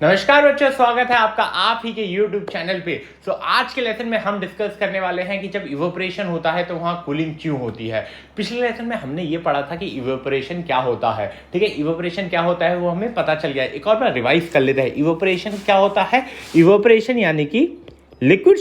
नमस्कार बच्चों, स्वागत है आपका आप ही के YouTube चैनल पे। आज के लेसन में हम डिस्कस करने वाले हैं कि जब इवेपोरेशन होता है तो वहाँ कूलिंग क्यों होती है। पिछले लेसन में हमने ये पढ़ा था कि इवेपोरेशन क्या होता है। ठीक है, इवेपोरेशन क्या होता है वो हमें पता चल गया। एक और बार रिवाइज कर लेते हैं। इवेपोरेशन क्या होता है? इवेपोरेशन यानी कि लिक्विड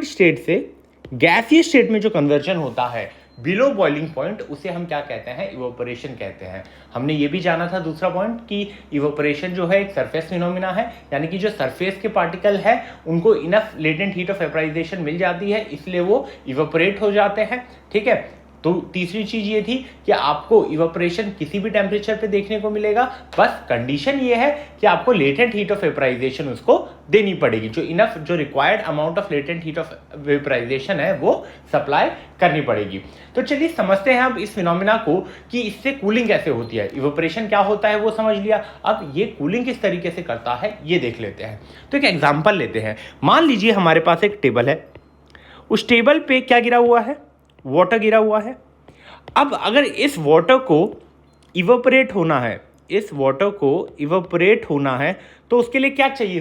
स्टेट से गैसीय स्टेट में जो कन्वर्जन होता है बिलो बॉइलिंग पॉइंट, उसे हम क्या कहते हैं? इवेपोरेशन कहते हैं। हमने ये भी जाना था दूसरा पॉइंट कि इवेपोरेशन जो है एक सरफेस फिनोमिना है, यानी कि जो सरफेस के पार्टिकल है उनको enough latent heat of vaporization मिल जाती है, इसलिए वो इवेपोरेट हो जाते हैं। ठीक है, तो तीसरी चीज ये थी कि आपको इवेपोरेशन किसी भी टेम्परेचर पे देखने को मिलेगा, बस कंडीशन ये है कि आपको लेटेंट हीट ऑफ वेपराइजेशन उसको देनी पड़ेगी। जो required amount of latent heat of vaporisation है वो सप्लाई करनी पड़ेगी। तो चलिए समझते हैं अब इस फिनोमिना को कि इससे कूलिंग कैसे होती है। इवेपोरेशन क्या होता है वो समझ लिया, अब ये कूलिंग किस तरीके से करता है ये देख लेते हैं। तो एक एग्जांपल लेते हैं। मान लीजिए हमारे पास एक टेबल है, उस टेबल पे क्या गिरा हुआ है? वाटर गिरा हुआ है। अब अगर इस वाटर को इवेपोरेट होना है तो उसके लिए क्या चाहिए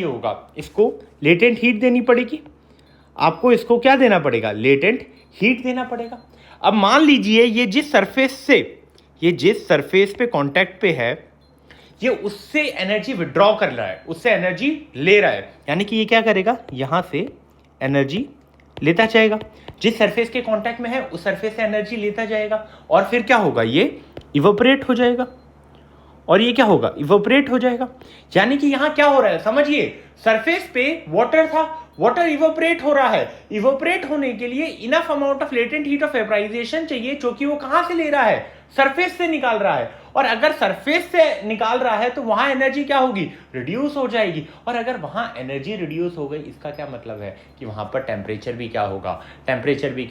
होगा? इसको लेटेंट हीट देनी पड़ेगी। आपको इसको क्या देना पड़ेगा? लेटेंट हीट देना पड़ेगा। अब मान लीजिए ये जिस सरफेस पे कांटेक्ट पे है, ये उससे एनर्जी विड्रॉ कर रहा है, उससे एनर्जी ले रहा है, यानी कि ये क्या करेगा? यहां से एनर्जी लेता जाएगा। जिस सरफेस के कांटेक्ट में है उस सरफेस से एनर्जी लेता जाएगा और फिर क्या होगा? ये इवेपोरेट हो जाएगा। यानी कि यहां क्या हो रहा है समझिए, सरफेस पे वाटर था, वाटर इवेपोरेट हो रहा है। इवेपोरेट होने के लिए enough amount of latent heat of vaporisation चाहिए, जो कि वो कहां से ले रहा है? सरफेस से निकाल रहा है। और अगर सरफेस से निकाल रहा है तो वहां एनर्जी क्या होगी? रिड्यूस हो जाएगी। और अगर वहां एनर्जी रिड्यूस हो गई, इसका क्या मतलब है कि वहां पर टेम्परेचर भी क्या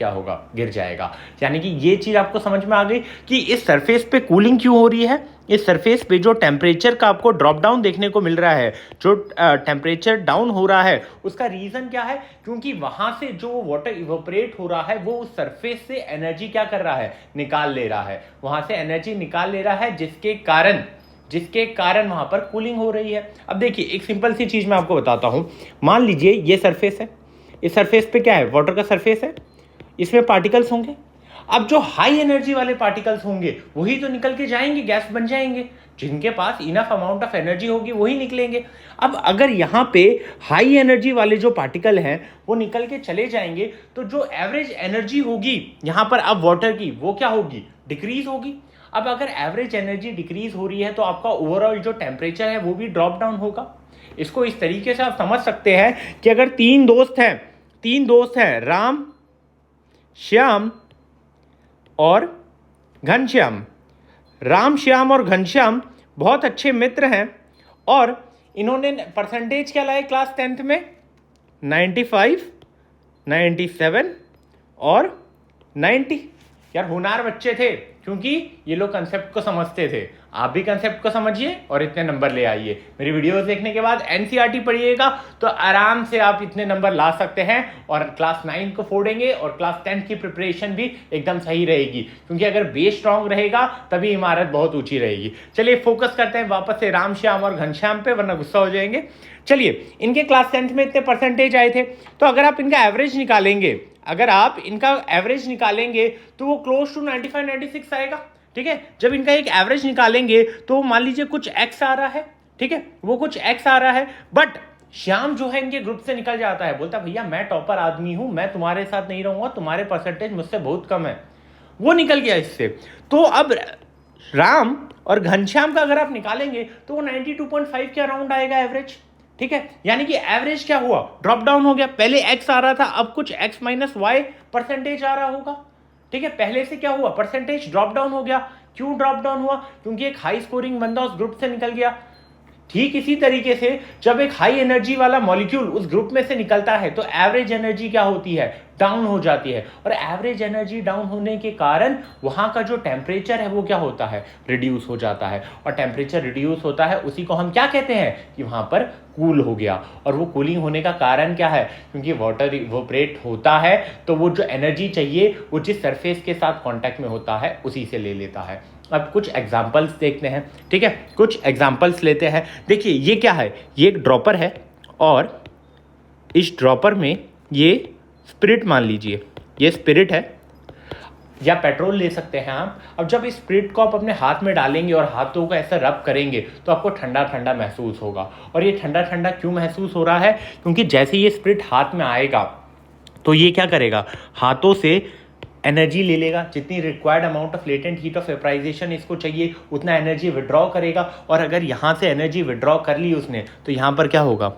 होगा? गिर जाएगा। यानी कि ये चीज आपको समझ में आ गई कि इस सरफेस पे कूलिंग क्यों हो रही है। इस सरफेस पे जो टेम्परेचर का आपको ड्रॉप डाउन देखने को मिल रहा है, जो टेम्परेचर डाउन हो रहा है, उसका रीजन क्या है? क्योंकि वहां से जो वाटर इवेपोरेट हो रहा है वो उस सरफेस से एनर्जी क्या कर रहा है? निकाल ले रहा है। वहां से एनर्जी निकाल ले रहा है, जिसके कारण वहां पर कूलिंग हो रही है। अब देखिए एक सिंपल सी चीज मैं आपको बताता हूं। मान लीजिए ये सरफेस है, इस सरफेस पे क्या है? वाटर का सरफेस है, इसमें पार्टिकल्स होंगे। अब जो हाई एनर्जी वाले पार्टिकल्स होंगे वही तो निकल के जाएंगे, गैस बन जाएंगे। जिनके पास इनफ अमाउंट ऑफ एनर्जी होगी वही निकलेंगे। अब अगर यहां पे हाई एनर्जी वाले जो पार्टिकल हैं वो निकल के चले जाएंगे, तो जो एवरेज एनर्जी होगी यहां पर अब वाटर की, वो क्या होगी? डिक्रीज होगी। अब अगर एवरेज एनर्जी डिक्रीज हो रही है तो आपका ओवरऑल जो टेम्परेचर है वो भी ड्रॉप डाउन होगा। इसको इस तरीके से आप समझ सकते हैं कि अगर तीन दोस्त हैं, राम, श्याम और घनश्याम। राम, श्याम और घनश्याम बहुत अच्छे मित्र हैं और इन्होंने परसेंटेज क्या लाए क्लास 10th में? 95, 97 और 90। यार होनहार बच्चे थे, क्योंकि ये लोग कंसेप्ट को समझते थे। आप भी कंसेप्ट को समझिए और इतने नंबर ले आइए। मेरी वीडियोस देखने के बाद एनसीईआरटी पढ़िएगा तो आराम से आप इतने नंबर ला सकते हैं और क्लास 9 को फोड़ेंगे और क्लास 10 की प्रिपरेशन भी एकदम सही रहेगी, क्योंकि अगर बेस स्ट्रांग रहेगा तभी इमारत बहुत ऊंची रहेगी। चलिए फोकस करते हैं वापस से राम, श्याम और घनश्याम पे, वरना गुस्सा हो जाएंगे। चलिए, इनके क्लास 10th में इतने परसेंटेज आए थे, तो अगर आप इनका एवरेज निकालेंगे तो वो क्लोज टू 95, 96 आएगा। ठीक है, जब इनका एक एवरेज निकालेंगे तो मान लीजिए कुछ एक्स आ रहा है। ठीक है, वो कुछ एक्स आ रहा है, बट श्याम जो है इनके ग्रुप से निकल जाता है, बोलता है भैया मैं टॉपर आदमी हूं, मैं तुम्हारे साथ नहीं रहूंगा, तुम्हारे परसेंटेज मुझसे बहुत कम है। वो निकल गया इससे। तो अब राम और घनश्याम का अगर आप निकालेंगे तो वो 92.5 के अराउंड आएगा एवरेज। ठीक है, यानी कि एवरेज क्या हुआ? ड्रॉप डाउन हो गया। पहले एक्स आ रहा था, अब कुछ एक्स माइनस वाई परसेंटेज आ रहा होगा। ठीक है, पहले से क्या हुआ? परसेंटेज ड्रॉप डाउन हो गया। क्यों ड्रॉप डाउन हुआ? क्योंकि एक हाई स्कोरिंग बंदा उस ग्रुप से निकल गया। ठीक इसी तरीके से जब एक हाई एनर्जी वाला मॉलिक्यूल उस ग्रुप में से निकलता है तो एवरेज एनर्जी क्या होती है? डाउन हो जाती है। और एवरेज एनर्जी डाउन होने के कारण वहां का जो टेम्परेचर है वो क्या होता है? रिड्यूस हो जाता है। और टेम्परेचर रिड्यूस होता है, उसी को हम क्या कहते हैं? कि वहां पर कूल हो गया। और वो कूलिंग होने का कारण क्या है? क्योंकि वाटर इवेपोरेट होता है तो वो जो एनर्जी चाहिए वो जिस सरफेस के साथ कांटेक्ट में होता है उसी से ले लेता है। अब कुछ एग्जाम्पल्स देखते हैं, ठीक है, कुछ एग्जाम्पल्स लेते हैं। देखिए ये क्या है, ये एक ड्रॉपर है और इस ड्रॉपर में ये स्पिरिट मान लीजिए, ये स्पिरिट है या पेट्रोल ले सकते हैं आप। अब जब इस स्पिरिट को आप अपने हाथ में डालेंगे और हाथों को ऐसा रब करेंगे तो आपको ठंडा ठंडा महसूस होगा। और ये ठंडा ठंडा क्यों महसूस हो रहा है, क्योंकि जैसे ये स्पिरिट हाथ में आएगा तो ये क्या करेगा, हाथों से एनर्जी ले लेगा, जितनी required amount of latent heat of vaporisation इसको चाहिए उतना एनर्जी विड्रॉ करेगा। और अगर यहाँ से एनर्जी विड्रॉ कर ली उसने तो यहाँ पर क्या होगा,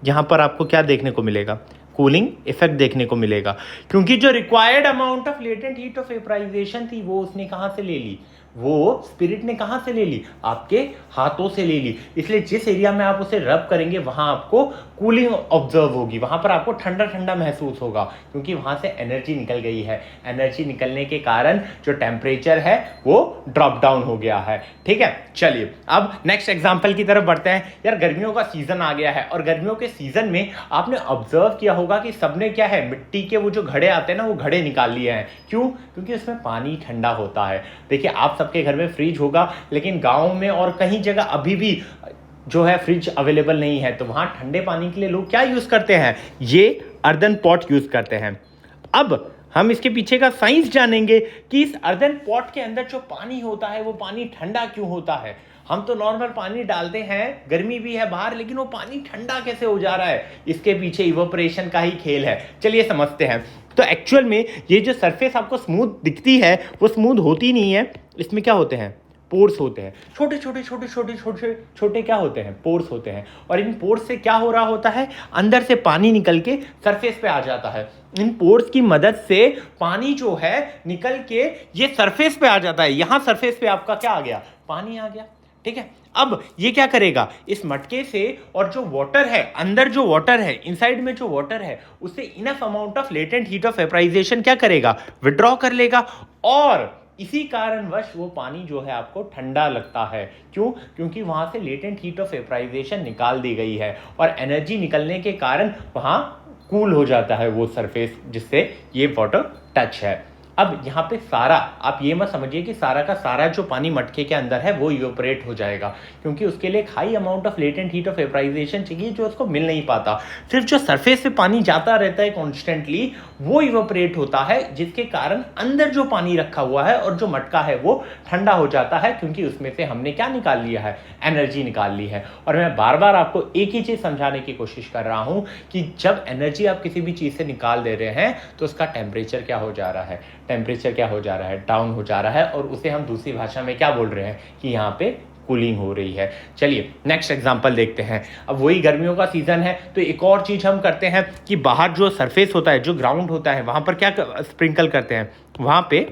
यहाँ पर आपको क्या देखने को मिलेगा, कूलिंग इफेक्ट देखने को मिलेगा, क्योंकि जो required amount of latent heat of vaporisation थी वो उसने कहाँ से ले ली, वो स्पिरिट ने कहाँ से ले ली, आपके हाथों से ले ली। इसलिए जिस एरिया में आप उसे रब करेंगे वहां आपको कूलिंग ऑब्जर्व होगी, वहां पर आपको ठंडा ठंडा महसूस होगा, क्योंकि वहां से एनर्जी निकल गई है। एनर्जी निकलने के कारण जो टेम्परेचर है वो ड्रॉप डाउन हो गया है। ठीक है, चलिए अब नेक्स्ट एग्जांपल की तरफ बढ़ते हैं। यार गर्मियों का सीजन आ गया है और गर्मियों के सीजन में आपने ऑब्जर्व किया होगा कि सबने क्या है, मिट्टी के वो जो घड़े आते हैं ना, वो घड़े निकाल लिए हैं। क्यों, क्योंकि उसमें पानी ठंडा होता है। देखिए आप सबके घर में फ्रिज होगा, लेकिन गांव में और कहीं जगह अभी भी जो है फ्रिज अवेलेबल नहीं है, तो वहां ठंडे पानी के लिए लोग क्या यूज करते हैं, ये अर्दन पॉट यूज करते हैं। अब हम इसके पीछे का साइंस जानेंगे कि इस अर्दन पॉट के अंदर जो पानी होता है वो पानी ठंडा क्यों होता है। हम तो नॉर्मल पानी डालते हैं, गर्मी भी है बाहर, लेकिन वो पानी ठंडा कैसे हो जा रहा है, इसके पीछे इवोपरेशन का ही खेल है। चलिए समझते हैं। तो एक्चुअल में ये जो सरफेस आपको स्मूथ दिखती है वो स्मूथ होती नहीं है, इसमें क्या होते हैं, पोर्स होते हैं, छोटे छोटे छोटे छोटे छोटे छोटे क्या होते हैं, पोर्स होते हैं। और इन पोर्स से क्या हो रहा होता है, अंदर से पानी निकल के सरफेस पे आ जाता है। इन पोर्स की मदद से पानी जो है निकल के ये सरफेस पे आ जाता है। यहां सरफेस पे आपका क्या आ गया, पानी आ गया। ठीक है, अब ये क्या करेगा, इस मटके से और जो वाटर है, अंदर जो वाटर है, इनसाइड में जो वाटर है, उससे enough amount of latent heat of vaporisation क्या करेगा, विड्रॉ कर लेगा। और इसी कारणवश वो पानी जो है आपको ठंडा लगता है। क्यों, क्योंकि वहां से लेटेंट हीट ऑफ वेपराइजेशन निकाल दी गई है और एनर्जी निकलने के कारण वहां कूल हो जाता है वो सरफेस जिससे ये वाटर टच है। अब यहाँ पे सारा, आप ये मत समझिए कि सारा का सारा जो पानी मटके के अंदर है वो इवेपोरेट हो जाएगा, क्योंकि उसके लिए एक high amount of latent heat of vaporisation चाहिए जो उसको मिल नहीं पाता। सिर्फ जो सरफेस पे पानी जाता रहता है कॉन्स्टेंटली वो इवेपोरेट होता है, जिसके कारण अंदर जो पानी रखा हुआ है और जो मटका है वो ठंडा हो जाता है, क्योंकि उसमें से हमने क्या निकाल लिया है, एनर्जी निकाल ली है। और मैं बार बार आपको एक ही चीज समझाने की कोशिश कर रहा हूं कि जब एनर्जी आप किसी भी चीज से निकाल दे रहे हैं तो उसका टेम्परेचर क्या हो जा रहा है, टेम्परेचर क्या हो जा रहा है, डाउन हो जा रहा है। और उसे हम दूसरी भाषा में क्या बोल रहे हैं कि यहाँ पे कूलिंग हो रही है। चलिए नेक्स्ट एग्जांपल देखते हैं। अब वही गर्मियों का सीजन है तो एक और चीज हम करते हैं कि बाहर जो सरफेस होता है, जो ग्राउंड होता है, वहां पर क्या स्प्रिंकल करते हैं, वहां पे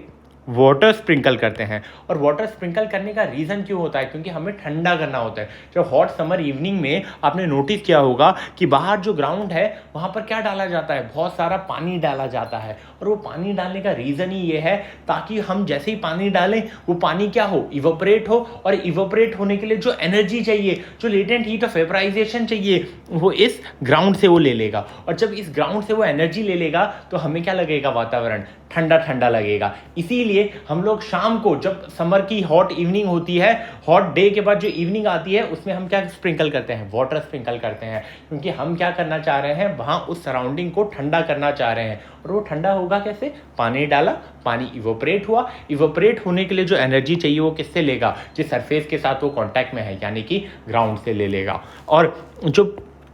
वाटर स्प्रिंकल करते हैं। और वाटर स्प्रिंकल करने का रीज़न क्यों होता है, क्योंकि हमें ठंडा करना होता है। जब हॉट समर इवनिंग में आपने नोटिस किया होगा कि बाहर जो ग्राउंड है वहाँ पर क्या डाला जाता है, बहुत सारा पानी डाला जाता है। और वो पानी डालने का रीज़न ही ये है ताकि हम जैसे ही पानी डालें वो पानी क्या हो, इवोपरेट हो। और इवोपरेट होने के लिए जो एनर्जी चाहिए, जो लेटेंट हीट ऑफ वेपराइजेशन चाहिए, वो इस ग्राउंड से वो ले लेगा। और जब इस ग्राउंड से वो एनर्जी ले लेगा तो हमें क्या लगेगा, वातावरण ठंडा ठंडा लगेगा। इसीलिए हम लोग शाम को, जब समर की हॉट इवनिंग होती है, हॉट डे के बाद जो इवनिंग आती है, उसमें हम क्या स्प्रिंकल करते हैं, वाटर स्प्रिंकल करते हैं। क्योंकि हम क्या करना चाह रहे हैं, वहां उस सराउंडिंग को ठंडा करना चाह रहे हैं। और वो ठंडा होगा कैसे, पानी डाला, पानी इवोपरेट हुआ। इवोपरेट होने के लिए जो एनर्जी चाहिए वो किससे लेगा, जिस सरफेस के साथ वो कॉन्टैक्ट में है, यानी कि ग्राउंड से ले लेगा। और जो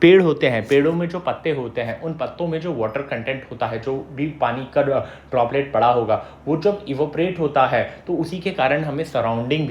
पेड़ होते हैं, पेड़ों में जो पत्ते होते हैं, उन पत्तों में जो वाटर कंटेंट होता है, जो भी पानी का ड्रॉपलेट पड़ा होगा, वो जब इवोपरेट होता है तो उसी के कारण हमें सराउंडिंग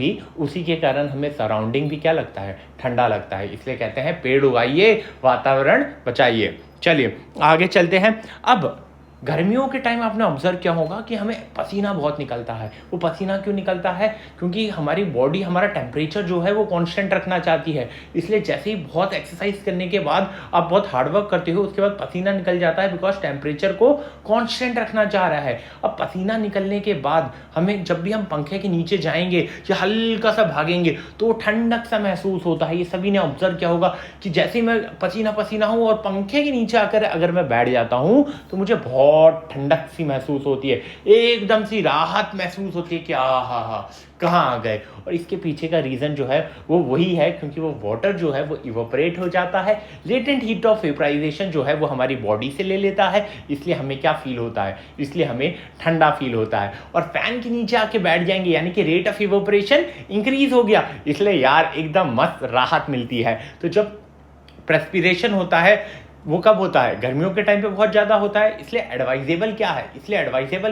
भी क्या लगता है, ठंडा लगता है। इसलिए कहते हैं पेड़ उगाइए, वातावरण बचाइए। चलिए आगे चलते हैं। अब गर्मियों के टाइम आपने ऑब्जर्व किया होगा कि हमें पसीना बहुत निकलता है। वो पसीना क्यों निकलता है, क्योंकि हमारी बॉडी हमारा टेम्परेचर जो है वो कांस्टेंट रखना चाहती है। इसलिए जैसे ही बहुत एक्सरसाइज करने के बाद आप बहुत हार्डवर्क करते हो, उसके बाद पसीना निकल जाता है, बिकॉज टेम्परेचर को कांस्टेंट रखना चाह रहा है। अब पसीना निकलने के बाद हमें जब भी हम पंखे के नीचे जाएंगे या हल्का सा भागेंगे तो ठंडक सा महसूस होता है। ये सभी ने ऑब्जर्व किया होगा कि जैसे ही मैं पसीना पसीना हूँ और पंखे के नीचे आकर अगर मैं बैठ जाता हूँ तो मुझे बहुत बहुत ठंडक सी महसूस होती है, एकदम सी राहत महसूस होती है कि हा कहाँ आ गए। और इसके पीछे का रीज़न जो है वो वही है, क्योंकि वो वाटर जो है वो इवोपरेट हो जाता है। लेटेंट हीट ऑफ वेपराइजेशन जो है वो हमारी बॉडी से ले लेता है, इसलिए हमें क्या फील होता है, इसलिए हमें ठंडा फील होता है। और फैन के नीचे आके बैठ जाएंगे यानी कि रेट ऑफ इवोपरेशन इंक्रीज हो गया, इसलिए यार एकदम मस्त राहत मिलती है। तो जब प्रेस्पिरेशन होता है वो कब होता है, गर्मियों के टाइम पे बहुत ज़्यादा होता है, इसलिए एडवाइजेबल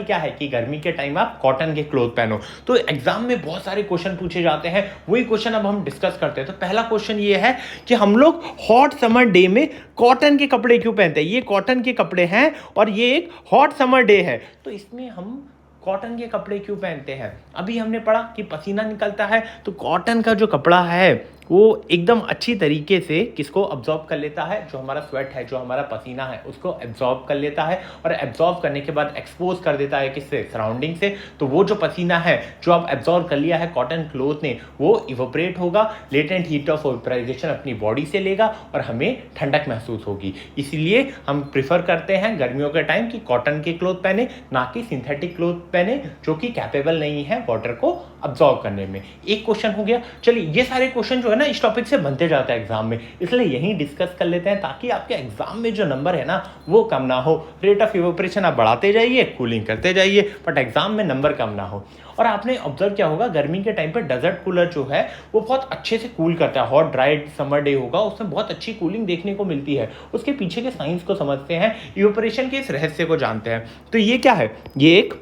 क्या है कि गर्मी के टाइम आप कॉटन के क्लोथ पहनो। तो एग्जाम में बहुत सारे क्वेश्चन पूछे जाते हैं, वही क्वेश्चन अब हम डिस्कस करते हैं। तो पहला क्वेश्चन ये है कि हम लोग हॉट समर डे में कॉटन के कपड़े क्यों पहनते हैं। ये कॉटन के कपड़े हैं और ये एक हॉट समर डे है, तो इसमें हम कॉटन के कपड़े क्यों पहनते हैं। अभी हमने पढ़ा कि पसीना निकलता है, तो कॉटन का जो कपड़ा है वो एकदम अच्छी तरीके से किसको अब्जॉर्ब कर लेता है, जो हमारा स्वेट है, जो हमारा पसीना है, उसको एब्जॉर्ब कर लेता है और एब्जॉर्ब करने के बाद एक्सपोज कर देता है किससे, सराउंडिंग से। तो वो जो पसीना है जो आप एब्जॉर्ब कर लिया है कॉटन क्लोथ ने, वो इवोपरेट होगा, लेटेंट हीट ऑफ वेपराइजेशन अपनी बॉडी से लेगा और हमें ठंडक महसूस होगी। इसलिए हम प्रिफर करते हैं गर्मियों के टाइम कि कॉटन के क्लोथ पहने, ना कि सिंथेटिक क्लोथ पहने जो कि कैपेबल नहीं है वाटर को अब्जॉर्ब करने में। एक क्वेश्चन हो गया। चलिए, ये सारे क्वेश्चन जो है ना इस टॉपिक से बनते जाता है एग्जाम में, इसलिए यही डिस्कस कर लेते हैं ताकि आपके एग्जाम में जो नंबर है ना वो कम ना हो। रेट ऑफ इवोपरेशन आप बढ़ाते जाइए, कूलिंग करते जाइए, बट एग्जाम में नंबर कम ना हो। और आपने ऑब्जर्व किया होगा गर्मी के टाइम पे डेजर्ट कूलर जो है वो बहुत अच्छे से कूल करता है। हॉट ड्राई समर डे होगा, उसमें बहुत अच्छी कूलिंग देखने को मिलती है। उसके पीछे के साइंस को समझते हैं, इवोपरेशन के इस रहस्य को जानते हैं। तो ये क्या है, ये एक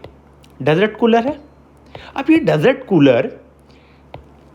डेजर्ट कूलर है। अब ये डेजर्ट कूलर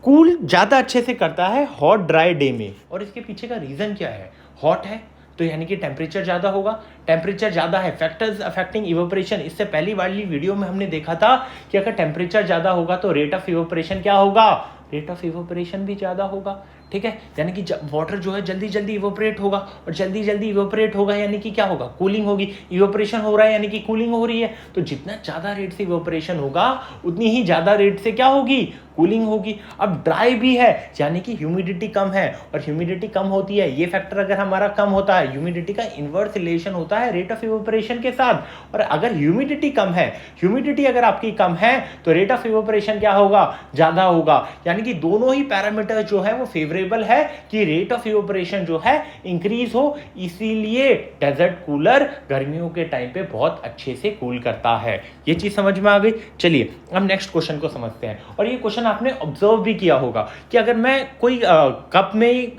कूल ज़्यादा अच्छे से करता है हॉट ड्राई डे में, और इसके पीछे का रीज़न क्या है, हॉट है तो यानी कि टेम्परेचर ज़्यादा होगा, टेम्परेचर ज़्यादा है, फैक्टर्स अफेक्टिंग इवोपरेशन। इससे पहली वाली वीडियो में हमने देखा था कि अगर टेम्परेचर ज़्यादा होगा तो रेट ऑफ इवोपरेशन क्या होगा, रेट ऑफ इवोपरेशन भी ज़्यादा होगा। ठीक है, यानी कि वाटर जो है जल्दी जल्दी इवोपरेट होगा, और जल्दी जल्दी इवोपरेट होगा यानी कि क्या होगा, कूलिंग होगी। इवोपरेशन हो रहा है यानी कि कूलिंग हो रही है, तो जितना ज़्यादा रेट से इवोपरेशन होगा उतनी ही ज़्यादा रेट से क्या होगी, कूलिंग होगी। अब ड्राई भी है यानी कि ह्यूमिडिटी कम है, और ह्यूमिडिटी कम होती है, ये फैक्टर अगर हमारा कम होता है, ह्यूमिडिटी का इन्वर्स रिलेशन होता है रेट ऑफ इवोपरेशन के साथ। और अगर ह्यूमिडिटी कम है, ह्यूमिडिटी अगर आपकी कम है तो रेट ऑफ इवोपरेशन क्या होगा, ज़्यादा होगा। यानी कि दोनों ही पैरामीटर जो है वो फेवरेबल है कि रेट ऑफ इवोपरेशन जो है इंक्रीज हो। इसीलिए डेजर्ट कूलर गर्मियों के टाइम पे बहुत अच्छे से कूल करता है। ये चीज समझ में आ गई। चलिए अब नेक्स्ट क्वेश्चन को समझते हैं। और ये क्वेश्चन आपने ऑब्जर्व भी किया होगा कि अगर मैं कोई कप में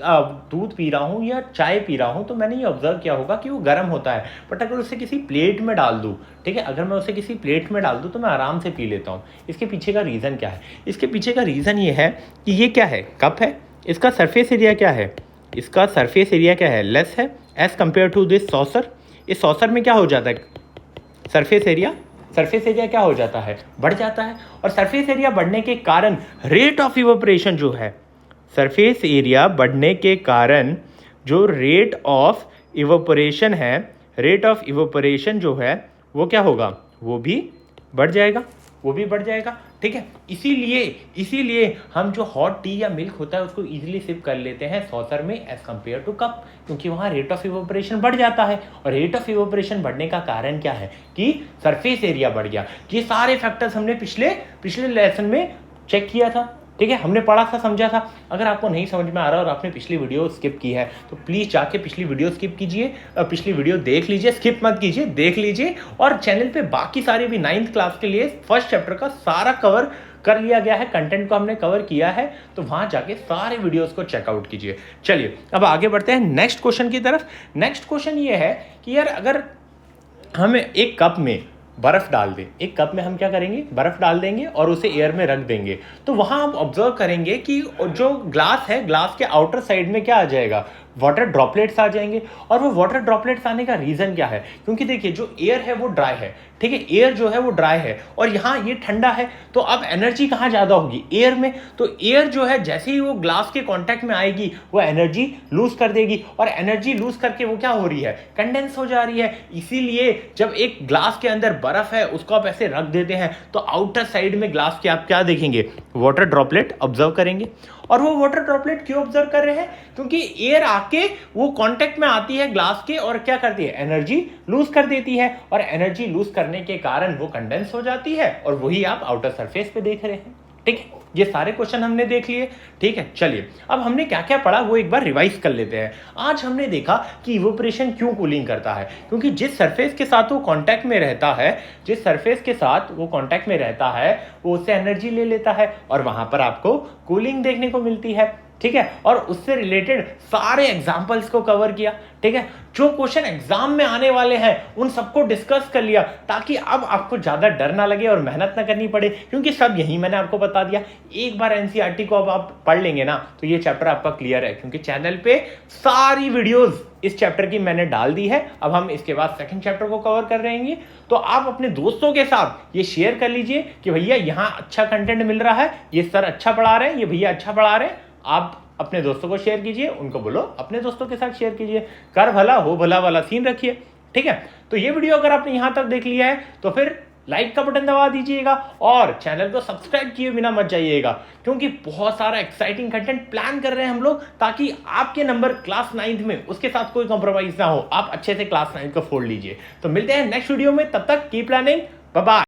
दूध पी रहा हूं या चाय पी रहा हूं, तो मैंने ये ऑब्जर्व किया होगा कि वो गर्म होता है, बट अगर उसे किसी प्लेट में डाल दूं, ठीक है, अगर मैं उसे किसी प्लेट में डाल दूं तो मैं आराम से पी लेता हूं। इसके पीछे का रीजन क्या है, इसके पीछे का रीजन ये है कि ये क्या है, कप है, इसका सरफेस एरिया क्या है, इसका सरफेस एरिया क्या है, लेस है as compare to this saucer. इस सॉसर में क्या हो जाता है, सरफेस एरिया क्या हो जाता है, बढ़ जाता है। और सरफेस एरिया बढ़ने के कारण रेट ऑफ इवोपरेशन जो है, सरफेस एरिया बढ़ने के कारण जो रेट ऑफ इवोपरेशन है, रेट ऑफ इवोपरेशन जो है वो क्या होगा, वो भी बढ़ जाएगा, ठीक है। इसीलिए हम जो हॉट टी या मिल्क होता है उसको इजीली सिप कर लेते हैं सॉसर में एज कंपेयर टू कप, क्योंकि वहाँ रेट ऑफ इवोपरेशन बढ़ जाता है। और रेट ऑफ इवोपरेशन बढ़ने का कारण क्या है कि सरफेस एरिया बढ़ गया। ये सारे फैक्टर्स हमने पिछले लेसन में चेक किया था, ठीक है, हमने पढ़ा था, समझा था। अगर आपको नहीं समझ में आ रहा और आपने पिछली वीडियो स्किप की है तो प्लीज़ जाके पिछली वीडियो स्किप कीजिए, पिछली वीडियो देख लीजिए, स्किप मत कीजिए, देख लीजिए। और चैनल पे बाकी सारे भी 9th क्लास के लिए फर्स्ट चैप्टर का सारा कवर कर लिया गया है, कंटेंट को हमने कवर किया है, तो वहाँ जाके सारे वीडियोस को चेकआउट कीजिए। चलिए अब आगे बढ़ते हैं नेक्स्ट क्वेश्चन की तरफ। नेक्स्ट क्वेश्चन ये है कि यार अगर हम एक कप में बर्फ़ डाल दें, एक कप में हम क्या करेंगे, बर्फ़ डाल देंगे और उसे एयर में रख देंगे, तो वहाँ हम ऑब्जर्व करेंगे कि जो ग्लास है, ग्लास के आउटर साइड में क्या आ जाएगा, वाटर ड्रॉपलेट्स आ जाएंगे। और वो वाटर ड्रॉपलेट्स आने का रीज़न क्या है, क्योंकि देखिए जो एयर है वो ड्राई है, ठीक है, एयर जो है वो ड्राई है और यहाँ ये ठंडा है, तो अब एनर्जी कहाँ ज़्यादा होगी, एयर में। तो एयर जो है जैसे ही वो ग्लास के कांटेक्ट में आएगी वो एनर्जी लूज कर देगी, और एनर्जी लूज करके वो क्या हो रही है, कंडेंस हो जा रही है। इसीलिए जब एक ग्लास के अंदर बर्फ है उसको आप ऐसे रख देते हैं तो आउटर साइड में ग्लास के आप क्या देखेंगे, वाटर ड्रॉपलेट ऑब्जर्व करेंगे। और वो वाटर ड्रॉपलेट क्यों ऑब्जर्व कर रहे हैं? क्योंकि एयर आके वो कांटेक्ट में आती है ग्लास के और क्या करती है? एनर्जी लूज कर देती है, और एनर्जी लूज करने के कारण वो कंडेंस हो जाती है, और वही आप आउटर सरफेस पे देख रहे हैं। ठीक है, ये सारे क्वेश्चन हमने देख लिए। ठीक है, चलिए अब हमने क्या क्या पढ़ा वो एक बार रिवाइज कर लेते हैं। आज हमने देखा कि इवोपरेशन क्यों कूलिंग करता है, क्योंकि जिस सरफेस के साथ वो कांटेक्ट में रहता है, जिस सरफेस के साथ वो कांटेक्ट में रहता है वो उससे एनर्जी ले लेता है, और वहां पर आपको कूलिंग देखने को मिलती है। ठीक है, और उससे रिलेटेड सारे एग्जांपल्स को कवर किया। ठीक है, जो क्वेश्चन एग्जाम में आने वाले हैं उन सबको डिस्कस कर लिया, ताकि अब आपको ज्यादा डर ना लगे और मेहनत ना करनी पड़े, क्योंकि सब यही मैंने आपको बता दिया। एक बार एनसीईआरटी को अब आप पढ़ लेंगे ना तो ये चैप्टर आपका क्लियर है, क्योंकि चैनल पे सारी वीडियोस इस चैप्टर की मैंने डाल दी है। अब हम इसके बाद सेकंड चैप्टर को कवर कर रहे हैं, तो आप अपने दोस्तों के साथ ये शेयर कर लीजिए कि भैया यहाँ अच्छा कंटेंट मिल रहा है, ये सर अच्छा पढ़ा रहे हैं, ये भैया अच्छा पढ़ा रहे हैं। आप अपने दोस्तों को शेयर कीजिए, उनको बोलो अपने दोस्तों के साथ शेयर कीजिए। कर भला हो भला वाला सीन रखिए। ठीक है, तो ये वीडियो अगर आपने यहां तक देख लिया है तो फिर लाइक का बटन दबा दीजिएगा, और चैनल को सब्सक्राइब किए बिना मत जाइएगा, क्योंकि बहुत सारा एक्साइटिंग कंटेंट प्लान कर रहे हैं हम लोग, ताकि आपके नंबर क्लास 9th में उसके साथ कोई कॉम्प्रोमाइज ना हो, आप अच्छे से क्लास 9th को फोड़ लीजिए। तो मिलते हैं नेक्स्ट वीडियो में, तब तक कीप प्लानिंग, बाय बाय।